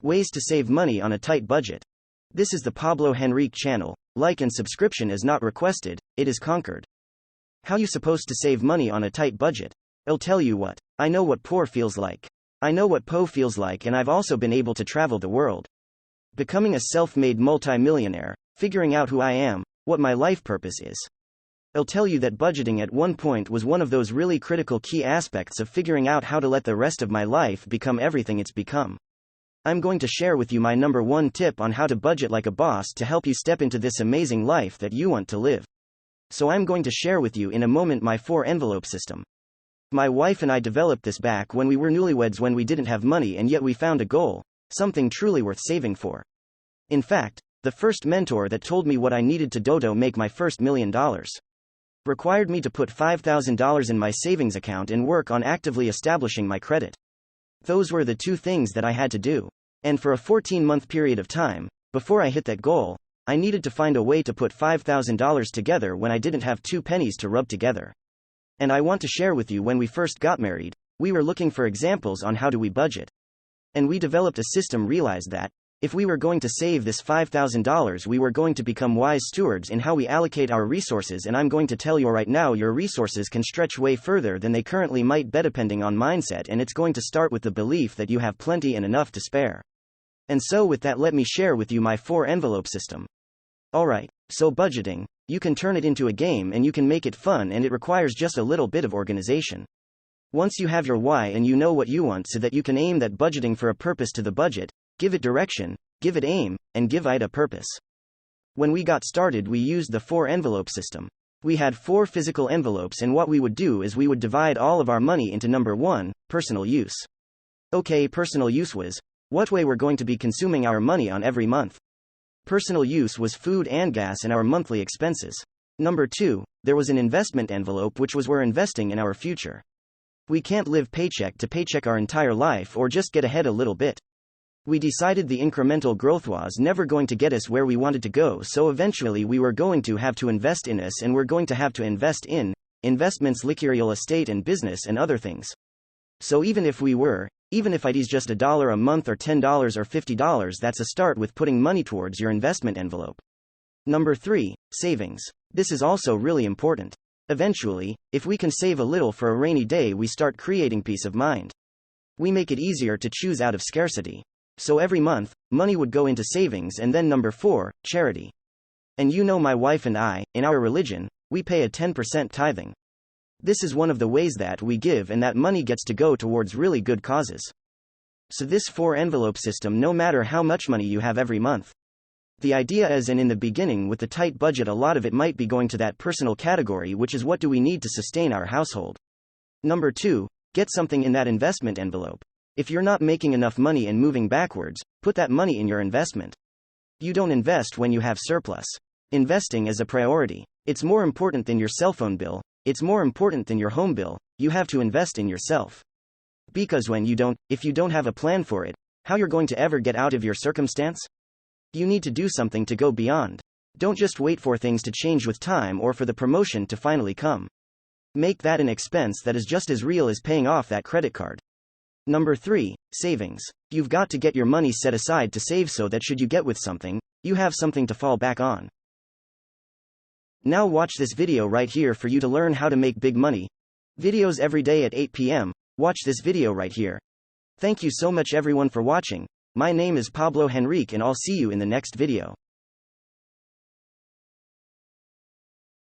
Ways to save money on a tight budget. This is the Pablo Henrique channel. Like and subscription is not requested, it is conquered. How you supposed to save money on a tight budget? I'll tell you what. I know what poor feels like. I know what po feels like, and I've also been able to travel the world. Becoming a self-made multi-millionaire, figuring out who I am, what my life purpose is. I'll tell you that budgeting at one point was one of those really critical key aspects of figuring out how to let the rest of my life become everything it's become. I'm going to share with you my number one tip on how to budget like a boss to help you step into this amazing life that you want to live. So I'm going to share with you in a moment my 4-envelope system. My wife and I developed this back when we were newlyweds, when we didn't have money and yet we found a goal, something truly worth saving for. In fact, the first mentor that told me what I needed to make my first $1 million required me to put $5,000 in my savings account and work on actively establishing my credit. Those were the two things that I had to do. And for a 14-month period of time, before I hit that goal, I needed to find a way to put $5,000 together when I didn't have 2 pennies to rub together. And I want to share with you, when we first got married, we were looking for examples on how do we budget. And we developed a system, realized that if we were going to save this $5,000, we were going to become wise stewards in how we allocate our resources. And I'm going to tell you right now, your resources can stretch way further than they currently might be, depending on mindset, and it's going to start with the belief that you have plenty and enough to spare. And so with that, let me share with you my 4-envelope system. Alright, so budgeting, you can turn it into a game and you can make it fun, and it requires just a little bit of organization. Once you have your why and you know what you want, so that you can aim that budgeting for a purpose to the budget, give it direction, give it aim, and give it a purpose. When we got started, we used the 4-envelope system. We had 4 physical envelopes, and what we would do is we would divide all of our money into number 1, personal use. Okay, personal use was what way we're going to be consuming our money on every month. Personal use was food and gas and our monthly expenses. Number 2, there was an investment envelope, which was we're investing in our future. We can't live paycheck to paycheck our entire life or just get ahead a little bit. We decided the incremental growth was never going to get us where we wanted to go, so eventually we were going to have to invest in us, and we're going to have to invest in investments like real estate and business and other things. So even if it is just $1 a month or $10 or $50, that's a start with putting money towards your investment envelope. Number 3, savings. This is also really important. Eventually, if we can save a little for a rainy day, we start creating peace of mind. We make it easier to choose out of scarcity. So every month, money would go into savings. And then number 4, charity. And you know, my wife and I, in our religion, we pay a 10% tithing. This is one of the ways that we give, and that money gets to go towards really good causes. So this 4-envelope system, no matter how much money you have every month. The idea is, and in the beginning with the tight budget, a lot of it might be going to that personal category, which is what do we need to sustain our household. Number 2, get something in that investment envelope. If you're not making enough money and moving backwards, put that money in your investment. You don't invest when you have surplus. Investing is a priority. It's more important than your cell phone bill. It's more important than your home bill. You have to invest in yourself. Because if you don't have a plan for it, how you're going to ever get out of your circumstance? You need to do something to go beyond. Don't just wait for things to change with time or for the promotion to finally come. Make that an expense that is just as real as paying off that credit card. Number 3, savings. You've got to get your money set aside to save, so that should you get with something, you have something to fall back on. Now watch this video right here for you to learn how to make big money. Videos every day at 8 p.m. Watch this video right here. Thank you so much everyone for watching. My name is Pablo Henrique, and I'll see you in the next video.